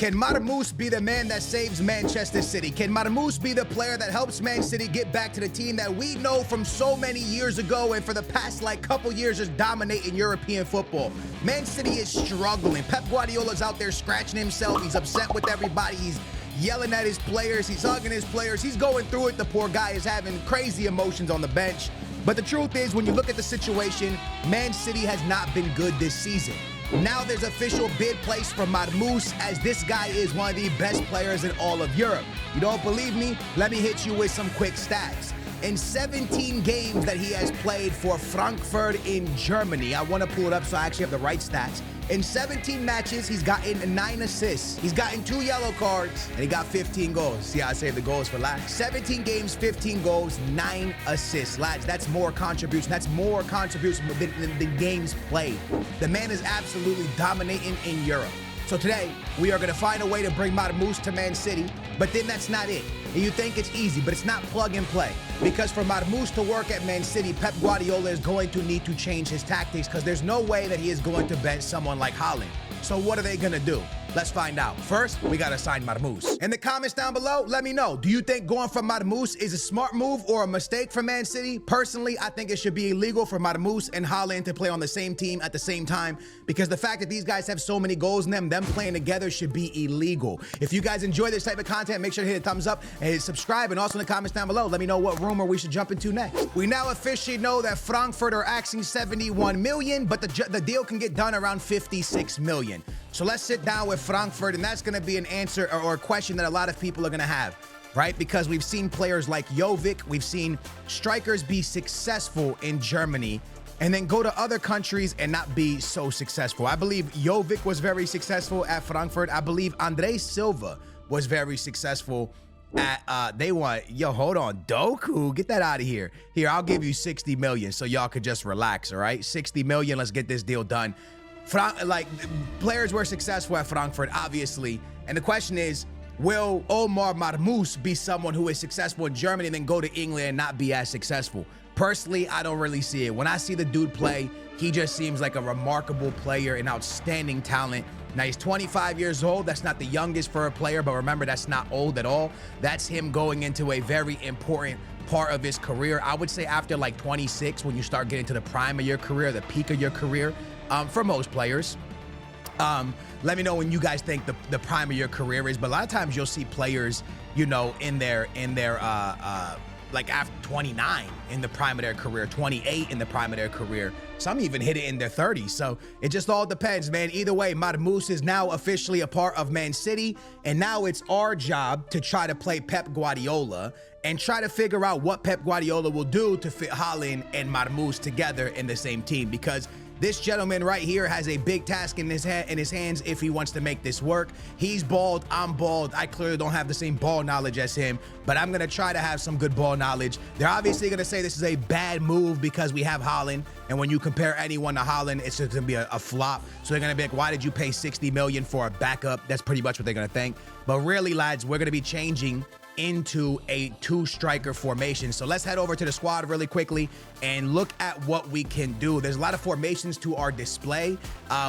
Can Marmoush be the man that saves Manchester City? Can Marmoush be the player that helps Man City get back to the team that we know from so many years ago and for the past couple years just dominating European football? Man City is struggling. Pep Guardiola's out there scratching himself. He's upset with everybody. He's yelling at his players. He's hugging his players. He's going through it. The poor guy is having crazy emotions on the bench. But the truth is, when you look at the situation, Man City has not been good this season. Now there's official bid placed for Marmoush, as this guy is one of the best players in all of Europe. You don't believe me? Let me hit you with some quick stats. In 17 games that he has played for Frankfurt in Germany, I want to pull it up so I actually have the right stats. In 17 matches, he's gotten 9 assists. He's gotten 2 yellow cards, and he got 15 goals. See how I saved the goals for last? 17 games, 15 goals, 9 assists. Lads, that's more contribution. That's more contribution than games played. The man is absolutely dominating in Europe. So today, we are going to find a way to bring Marmoush to Man City, but then that's not it. And you think it's easy, but it's not plug and play. Because for Marmoush to work at Man City, Pep Guardiola is going to need to change his tactics, because there's no way that he is going to bench someone like Haaland. So what are they going to do? Let's find out. First, we got to sign Marmoush. In the comments down below, let me know. Do you think going for Marmoush is a smart move or a mistake for Man City? Personally, I think it should be illegal for Marmoush and Haaland to play on the same team at the same time, because the fact that these guys have so many goals in them playing together should be illegal. If you guys enjoy this type of content, make sure to hit a thumbs up and hit subscribe. And also in the comments down below, let me know what rumor we should jump into next. We now officially know that Frankfurt are asking 71 million, but the deal can get done around 56 million. So let's sit down with Frankfurt, and that's going to be an answer or a question that a lot of people are going to have, right? Because we've seen players like Jovic, we've seen strikers be successful in Germany and then go to other countries and not be so successful. I believe Jovic was very successful at Frankfurt. I believe Andre Silva was very successful at, hold on, Doku, get that out of here. Here, I'll give you 60 million so y'all could just relax, all right? 60 million, let's get this deal done. Players were successful at Frankfurt, obviously. And the question is, will Omar Marmoush be someone who is successful in Germany and then go to England and not be as successful? Personally, I don't really see it. When I see the dude play, he just seems like a remarkable player, an outstanding talent. Now, he's 25 years old. That's not the youngest for a player, but remember, that's not old at all. That's him going into a very important part of his career. I would say after 26, when you start getting to the prime of your career, the peak of your career, for most players. Let me know when you guys think the prime of your career is, but a lot of times you'll see players, you know, in their after 29 in the prime of their career, 28 in the prime of their career. Some even hit it in their 30s. So it just all depends, man. Either way, Marmoush is now officially a part of Man City, and now it's our job to try to play Pep Guardiola and try to figure out what Pep Guardiola will do to fit Haaland and Marmoush together in the same team, because this gentleman right here has a big task in his hands if he wants to make this work. He's bald, I'm bald. I clearly don't have the same ball knowledge as him, but I'm going to try to have some good ball knowledge. They're obviously going to say this is a bad move because we have Haaland, and when you compare anyone to Haaland, it's just going to be a flop. So they're going to be like, why did you pay 60 million for a backup? That's pretty much what they're going to think. But really, lads, we're going to be changing into a 2-striker formation. So let's head over to the squad really quickly and look at what we can do. There's a lot of formations to our display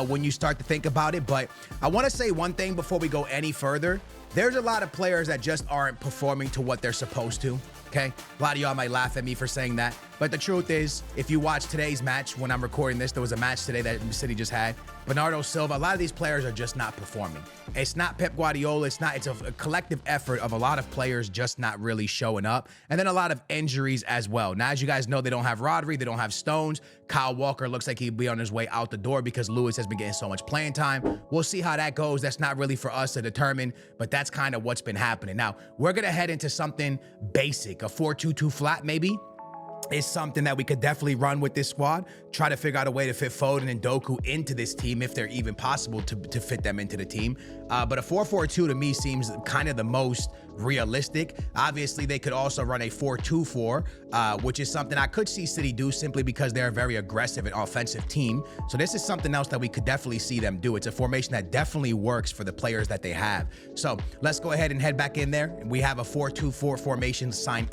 when you start to think about it, but I want to say one thing before we go any further. There's a lot of players that just aren't performing to what they're supposed to. Okay, a lot of y'all might laugh at me for saying that, but the truth is, if you watch today's match, when I'm recording this, there was a match today that City just had. Bernardo Silva, a lot of these players are just not performing. It's not Pep Guardiola. It's a collective effort of a lot of players just not really showing up, and then a lot of injuries as well. Now, as you guys know, they don't have Rodri, they don't have Stones. Kyle Walker looks like he'd be on his way out the door because Lewis has been getting so much playing time. We'll see how that goes. That's not really for us to determine, but that's kind of what's been happening. Now, we're gonna head into something basic. A 4-2-2 flat maybe is something that we could definitely run with this squad. Try to figure out a way to fit Foden and Doku into this team if they're even possible to fit them into the team. But a 4-4-2 to me seems kind of the most realistic. Obviously, they could also run a 4-2-4, which is something I could see City do simply because they're a very aggressive and offensive team. So this is something else that we could definitely see them do. It's a formation that definitely works for the players that they have. So let's go ahead and head back in there. We have a 4-2-4 formation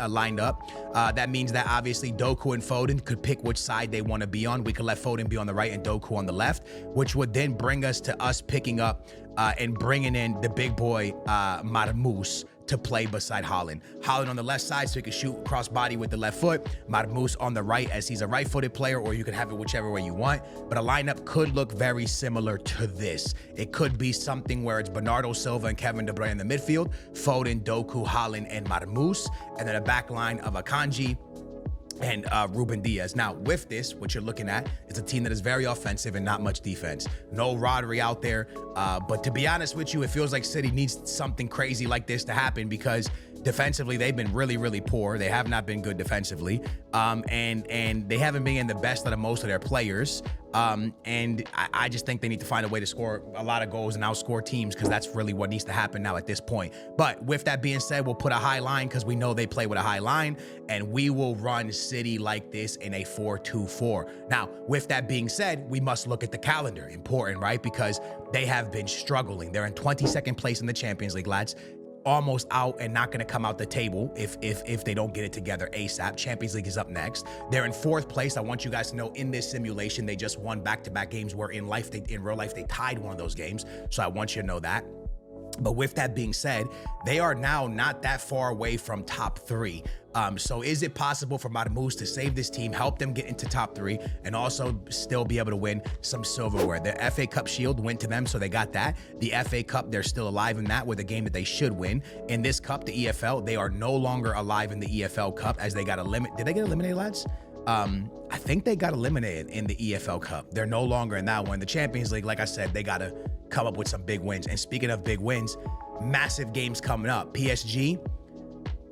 lined up. That means that obviously Doku and Foden could pick which side they want to be on. We could let Foden be on the right and Doku on the left, which would then bring us to us picking up and bringing in the big boy Marmoush to play beside Haaland. Haaland on the left side so he can shoot cross body with the left foot. Marmoush on the right as he's a right-footed player, or you can have it whichever way you want. But a lineup could look very similar to this. It could be something where it's Bernardo Silva and Kevin De Bruyne in the midfield, Foden, Doku, Haaland, and Marmoush, and then a back line of Akanji and Ruben Diaz. Now, with this, what you're looking at is a team that is very offensive and not much defense. No Rodri out there, but to be honest with you, it feels like City needs something crazy like this to happen because defensively, they've been really, really poor. They have not been good defensively, and they haven't been in the best out of most of their players. And I just think they need to find a way to score a lot of goals and outscore teams because that's really what needs to happen now at this point. But with that being said, we'll put a high line because we know they play with a high line, and we will run City like this in a 4-2-4. Now, with that being said, we must look at the calendar. Important, right? Because they have been struggling. They're in 22nd place in the Champions League, lads. Almost out and not going to come out the table if they don't get it together ASAP. Champions League is up next. They're in 4th place. I want you guys to know in this simulation, they just won back-to-back games where in real life, they tied one of those games. So I want you to know that. But with that being said, they are now not that far away from top 3. So is it possible for Marmoush to save this team, help them get into top 3, and also still be able to win some silverware? The FA Cup Shield went to them, so they got that. The FA Cup, they're still alive in that with a game that they should win. In this cup, the EFL, they are no longer alive in the EFL Cup as they got eliminated. Did they get eliminated, lads? I think they got eliminated in the EFL Cup. They're no longer in that one. The Champions League, like I said, they got to come up with some big wins. And speaking of big wins, massive games coming up. PSG,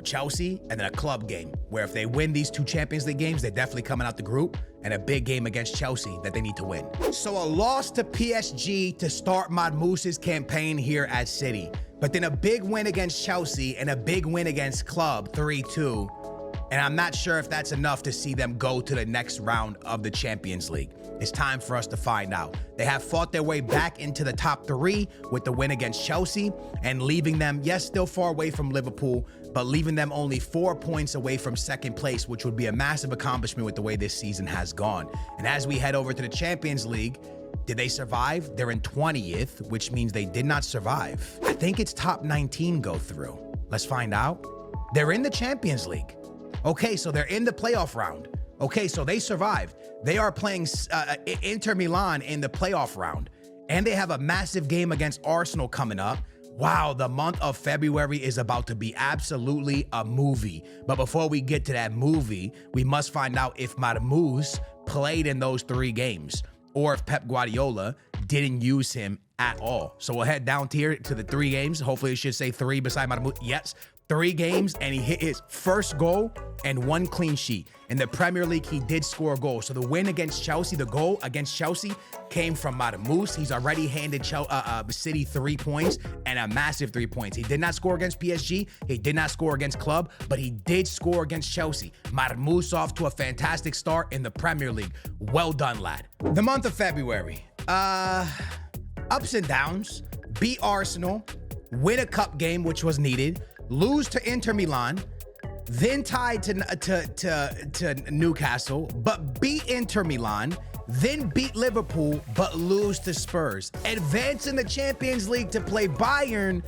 Chelsea, and then a club game where if they win these 2 Champions League games, they're definitely coming out the group, and a big game against Chelsea that they need to win. So a loss to PSG to start Marmoush's campaign here at City, but then a big win against Chelsea and a big win against Club 3-2. And I'm not sure if that's enough to see them go to the next round of the Champions League. It's time for us to find out. They have fought their way back into the top 3 with the win against Chelsea and leaving them, yes, still far away from Liverpool, but leaving them only 4 points away from 2nd place, which would be a massive accomplishment with the way this season has gone. And as we head over to the Champions League, did they survive? They're in 20th, which means they did not survive. I think it's top 19 go through. Let's find out. They're in the Champions League. Okay, so they're in the playoff round. Okay, so they survived. They are playing Inter Milan in the playoff round, and they have a massive game against Arsenal coming up. Wow, the month of February is about to be absolutely a movie. But before we get to that movie, we must find out if Marmoush played in those 3 games or if Pep Guardiola didn't use him at all. So we'll head down here to the 3 games. Hopefully it should say 3 beside Marmoush. Yes, 3 games, and he hit his first goal and 1 clean sheet. In the Premier League, he did score a goal. So the win against Chelsea, the goal against Chelsea came from Marmoush. He's already handed City 3 points and a massive 3 points. He did not score against PSG. He did not score against Club, but he did score against Chelsea. Marmoush off to a fantastic start in the Premier League. Well done, lad. The month of February, ups and downs. Beat Arsenal, win a cup game, which was needed, lose to Inter Milan, then tied to Newcastle, but beat Inter Milan, then beat Liverpool, but lose to Spurs. Advance in the Champions League to play Bayern,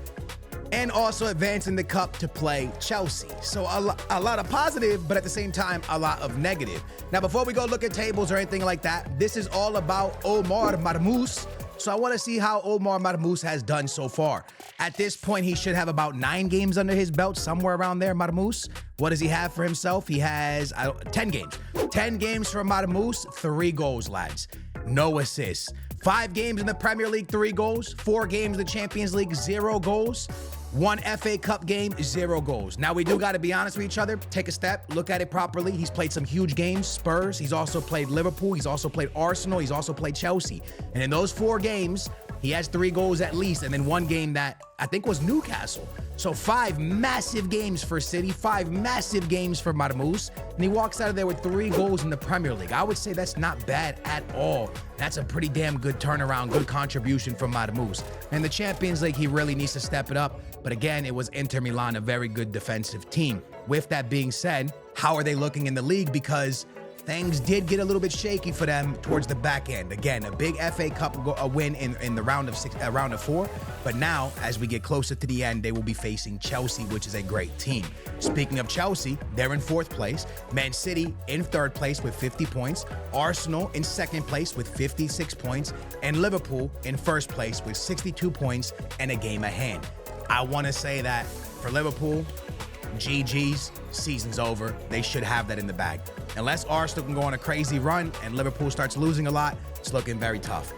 and also advance in the cup to play Chelsea. So a lot of positive, but at the same time, a lot of negative. Now, before we go look at tables or anything like that, this is all about Omar Marmoush. So I want to see how Omar Marmoush has done so far. At this point, he should have about 9 games under his belt, somewhere around there, Marmoush. What does he have for himself? He has 10 games. 10 games for Marmoush, 3 goals, lads. No assists. 5 games in the Premier League, 3 goals. 4 games in the Champions League, 0 goals. 1 FA Cup game, 0 goals. Now, we do got to be honest with each other. Take a step, look at it properly. He's played some huge games, Spurs. He's also played Liverpool. He's also played Arsenal. He's also played Chelsea. And in those 4 games, He has 3 goals at least, and then 1 game that I think was Newcastle. So 5 massive games for City, 5 massive games for Marmoush, and he walks out of there with 3 goals in the Premier League. I would say that's not bad at all. That's a pretty damn good turnaround, good contribution from Marmoush. In the Champions League, he really needs to step it up. But again, it was Inter Milan, a very good defensive team. With that being said, how are they looking in the league? Because things did get a little bit shaky for them towards the back end. Again, a big FA Cup win in the round of 4. But now, as we get closer to the end, they will be facing Chelsea, which is a great team. Speaking of Chelsea, they're in 4th place. Man City in 3rd place with 50 points. Arsenal in 2nd place with 56 points. And Liverpool in 1st place with 62 points and a game ahead. I want to say that for Liverpool, GG's, season's over. They should have that in the bag. Unless Arsenal can go on a crazy run and Liverpool starts losing a lot, it's looking very tough.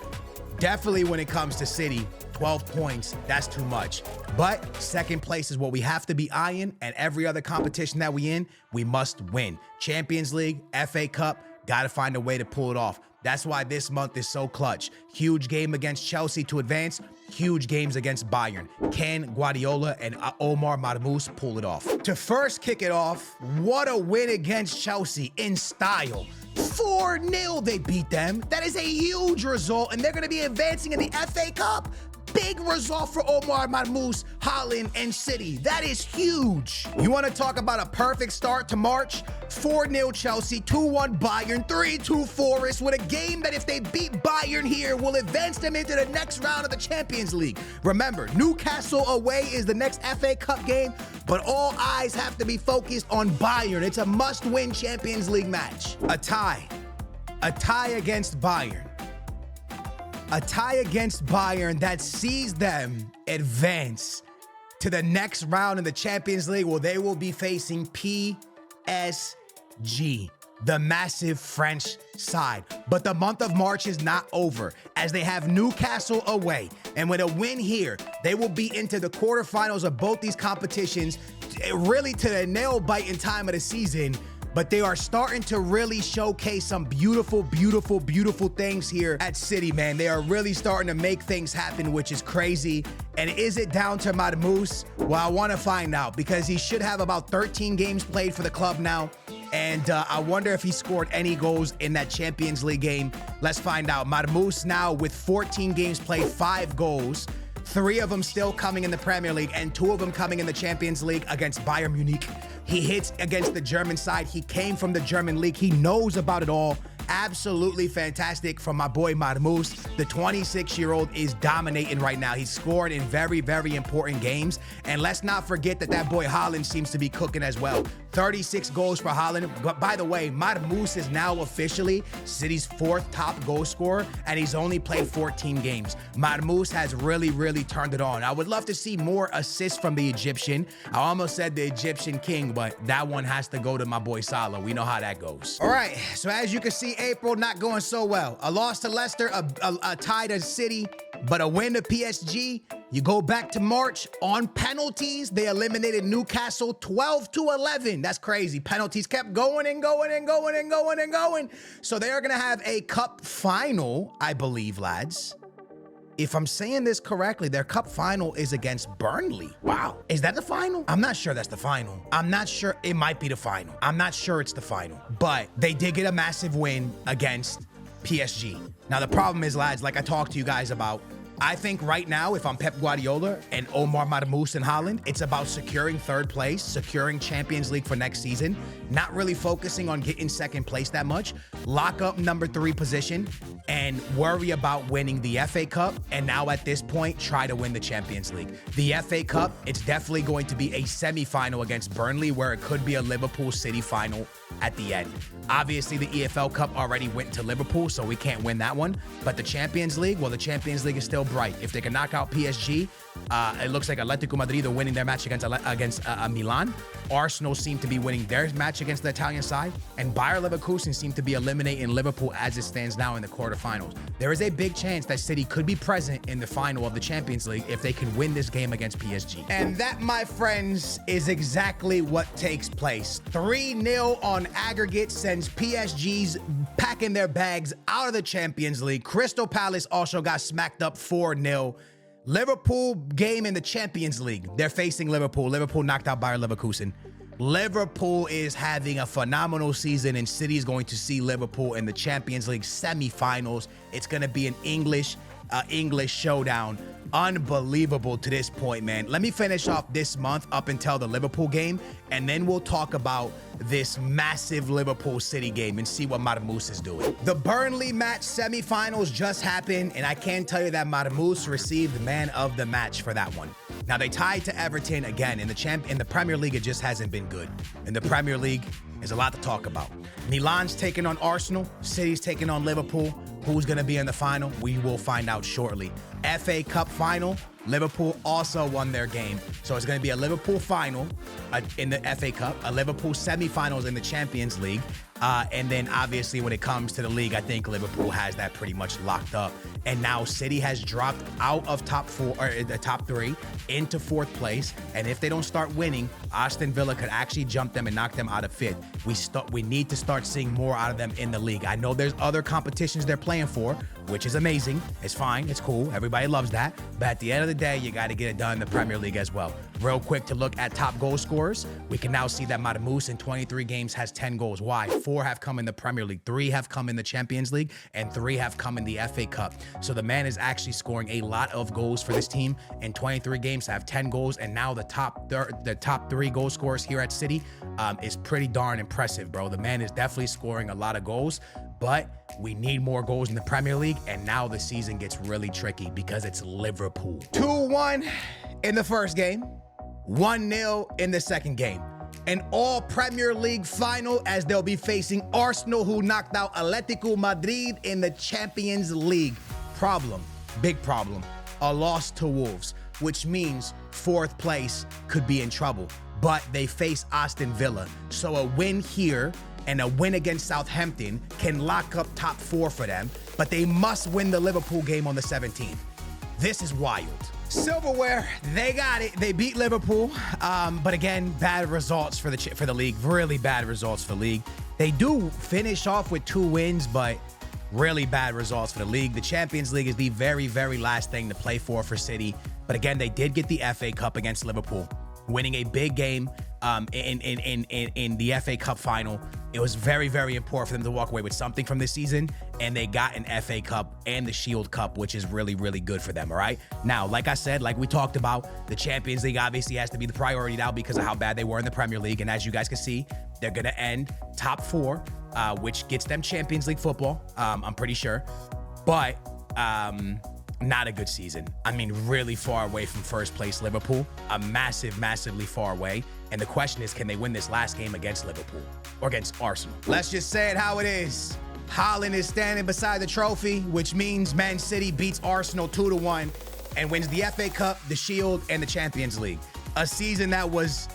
Definitely when it comes to City, 12 points, that's too much. But 2nd place is what we have to be eyeing, and every other competition that we in, we must win. Champions League, FA Cup, gotta find a way to pull it off. That's why this month is so clutch. Huge game against Chelsea to advance, huge games against Bayern. Can Guardiola and Omar Marmoush pull it off? To first kick it off, what a win against Chelsea in style. 4-0 they beat them. That is a huge result, and they're going to be advancing in the FA Cup. Big result for Omar Marmoush, Holland, and City. That is huge. You want to talk about a perfect start to March? 4-0 Chelsea, 2-1 Bayern, 3-2 Forest, with a game that if they beat Bayern here will advance them into the next round of the Champions League. Remember, Newcastle away is the next FA Cup game, but all eyes have to be focused on Bayern. It's a must-win Champions League match. A tie against Bayern. A tie against Bayern that sees them advance to the next round in the Champions League, where they will be facing PSG, the massive French side. But the month of March is not over, as they have Newcastle away. And with a win here, they will be into the quarterfinals of both these competitions, really to the nail-biting time of the season. But they are starting to really showcase some beautiful, beautiful, beautiful things here at City, man. They are really starting to make things happen, which is crazy. And is it down to Marmoush? Well, I want to find out, because he should have about 13 games played for the club now. And I wonder if he scored any goals in that Champions League game. Let's find out. Marmoush now with 14 games played, 5 goals. 3 of them still coming in the Premier League, and 2 of them coming in the Champions League against Bayern Munich. He hits against the German side. He came from the German league. He knows about it all. Absolutely fantastic from my boy Marmoush. The 26-year-old is dominating right now. He's scored in very, very important games. And let's not forget that that boy Holland seems to be cooking as well. 36 goals for Holland. But by the way, Marmoush is now officially City's 4th top goal scorer, and he's only played 14 games. Marmoush has really, really turned it on. I would love to see more assists from the Egyptian. I almost said the Egyptian king, but that one has to go to my boy Salah. We know how that goes. All right, so as you can see, April not going so well. A loss to Leicester, a tie to City, but a win to PSG. You go back to March on penalties. They eliminated Newcastle 12-11. That's crazy. Penalties kept going and going and going and going and going. So they are going to have a cup final, I believe, lads. If I'm saying this correctly, their cup final is against Burnley. Wow. Is that the final? I'm not sure that's the final. I'm not sure. It might be the final. I'm not sure it's the final. But they did get a massive win against PSG. Now, the problem is, lads, like I talked to you guys about, I think right now, if I'm Pep Guardiola and Omar Marmoush in Holland, it's about securing 3rd place, securing Champions League for next season, not really focusing on getting 2nd place that much, lock up number 3 position, and worry about winning the FA Cup, and now at this point, try to win the Champions League. The FA Cup, it's definitely going to be a semi-final against Burnley, where it could be a Liverpool City final at the end. Obviously, the EFL Cup already went to Liverpool, so we can't win that one. But the Champions League, well, the Champions League is still bright. If they can knock out PSG, it looks like Atletico Madrid are winning their match against Milan. Arsenal seem to be winning their match against the Italian side, and Bayer Leverkusen seem to be eliminating Liverpool as it stands now in the quarterfinals. There is a big chance that City could be present in the final of the Champions League if they can win this game against PSG. And that, my friends, is exactly what takes place. 3-0 on aggregate sends PSG's packing their bags out of the Champions League. Crystal Palace also got smacked up 4-0. Liverpool game in the Champions League. They're facing Liverpool. Liverpool knocked out Bayer Leverkusen. Liverpool is having a phenomenal season, and City is going to see Liverpool in the Champions League semifinals. It's going to be an English showdown. Unbelievable to this point, man. Let me finish off this month up until the Liverpool game, and then we'll talk about this massive Liverpool City game and see what Marmoush is doing. The Burnley match semifinals just happened, and I can tell you that Marmoush received man of the match for that one. Now, they tied to Everton again. In the Premier League, it just hasn't been good. In the Premier League, there's a lot to talk about. Milan's taking on Arsenal. City's taking on Liverpool. Who's going to be in the final? We will find out shortly. FA Cup final. Liverpool also won their game. So it's going to be a Liverpool final in the FA Cup, a Liverpool semifinals in the Champions League. And then obviously when it comes to the league, I think Liverpool has that pretty much locked up. And now City has dropped out of top three into fourth place. And if they don't start winning, Aston Villa could actually jump them and knock them out of fifth. We need to start seeing more out of them in the league. I know there's other competitions they're playing for, which is amazing. It's fine. It's cool. Everybody loves that. But at the end of the day, you got to get it done in the Premier League as well. Real quick to look at top goal scorers. We can now see that Marmoush in 23 games has 10 goals. Why? 4 have come in the Premier League, 3 have come in the Champions League, and 3 have come in the FA Cup. So the man is actually scoring a lot of goals for this team. In 23 games, have 10 goals, and now the top 3 goal scorers here at City is pretty darn impressive, bro. The man is definitely scoring a lot of goals, but we need more goals in the Premier League, and now the season gets really tricky because it's Liverpool. 2-1 in the first game, 1-0 in the second game. An all Premier League final as they'll be facing Arsenal, who knocked out Atletico Madrid in the Champions League. Problem, big problem, a loss to Wolves, which means fourth place could be in trouble. But they face Aston Villa, so a win here and a win against Southampton can lock up top 4 for them, but they must win the Liverpool game on the 17th. This is wild. Silverware, they got it. They beat Liverpool, but again, bad results for the league. Really bad results for the league. They do finish off with 2 wins, but really bad results for the league. The Champions League is the very, very last thing to play for City. But again, they did get the FA Cup against Liverpool, winning a big game in the FA Cup final. It was very, very important for them to walk away with something from this season, and they got an FA Cup and the Shield Cup, which is really, really good for them, all right? Now, like I said, like we talked about, the Champions League obviously has to be the priority now because of how bad they were in the Premier League, and as you guys can see, they're going to end top 4, which gets them Champions League football, I'm pretty sure, but not a good season. I mean, really far away from first place Liverpool, massively far away. And the question is, can they win this last game against Liverpool or against Arsenal? Let's just say it how it is. Haaland is standing beside the trophy, which means Man City beats Arsenal 2-1 and wins the FA Cup, the Shield, and the Champions League. A season that was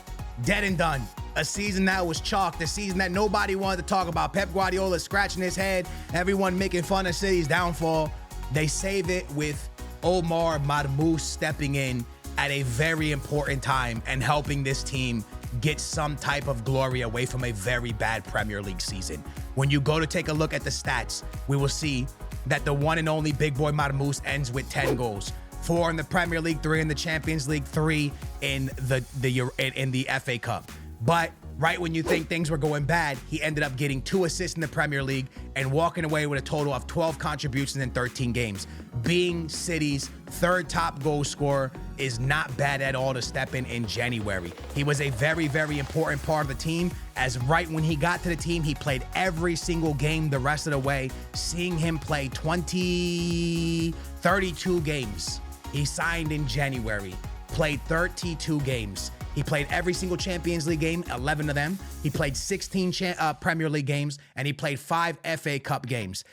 dead and done. A season that was chalked. A season that nobody wanted to talk about. Pep Guardiola scratching his head. Everyone making fun of City's downfall. They save it with Omar Marmoush stepping in at a very important time and helping this team get some type of glory away from a very bad Premier League season. When you go to take a look at the stats, we will see that the one and only big boy Marmoush ends with 10 goals. 4 in the Premier League, 3 in the Champions League, 3 in the FA Cup. But right when you think things were going bad, he ended up getting 2 assists in the Premier League and walking away with a total of 12 contributions in 13 games. Being City's 3rd top goal scorer is not bad at all to step in January. He was a very, very important part of the team, as right when he got to the team, he played every single game the rest of the way. Seeing him play 32 games. He signed in January, played 32 games. He played every single Champions League game, 11 of them. He played 16 Premier League games, and he played 5 FA Cup games.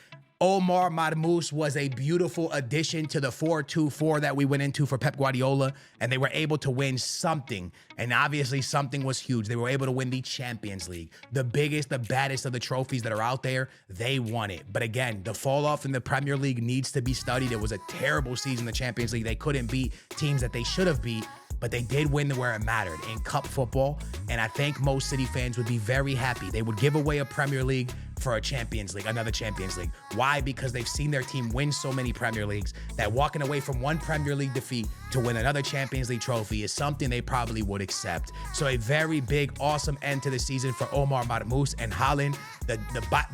Omar Marmoush was a beautiful addition to the 4-2-4 that we went into for Pep Guardiola, and they were able to win something. And obviously something was huge. They were able to win the Champions League. The biggest, the baddest of the trophies that are out there, they won it. But again, the fall off in the Premier League needs to be studied. It was a terrible season in the Champions League. They couldn't beat teams that they should have beat, but they did win where it mattered in cup football. And I think most City fans would be very happy. They would give away a Premier League for a Champions League, another Champions League. Why? Because they've seen their team win so many Premier Leagues that walking away from one Premier League defeat to win another Champions League trophy is something they probably would accept. So a very big, awesome end to the season for Omar Marmoush and Haaland, the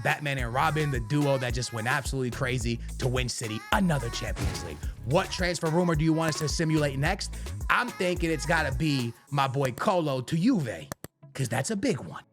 Batman and Robin, the duo that just went absolutely crazy to win City another Champions League. What transfer rumor do you want us to simulate next? I'm thinking it's got to be my boy Colo to Juve, because that's a big one.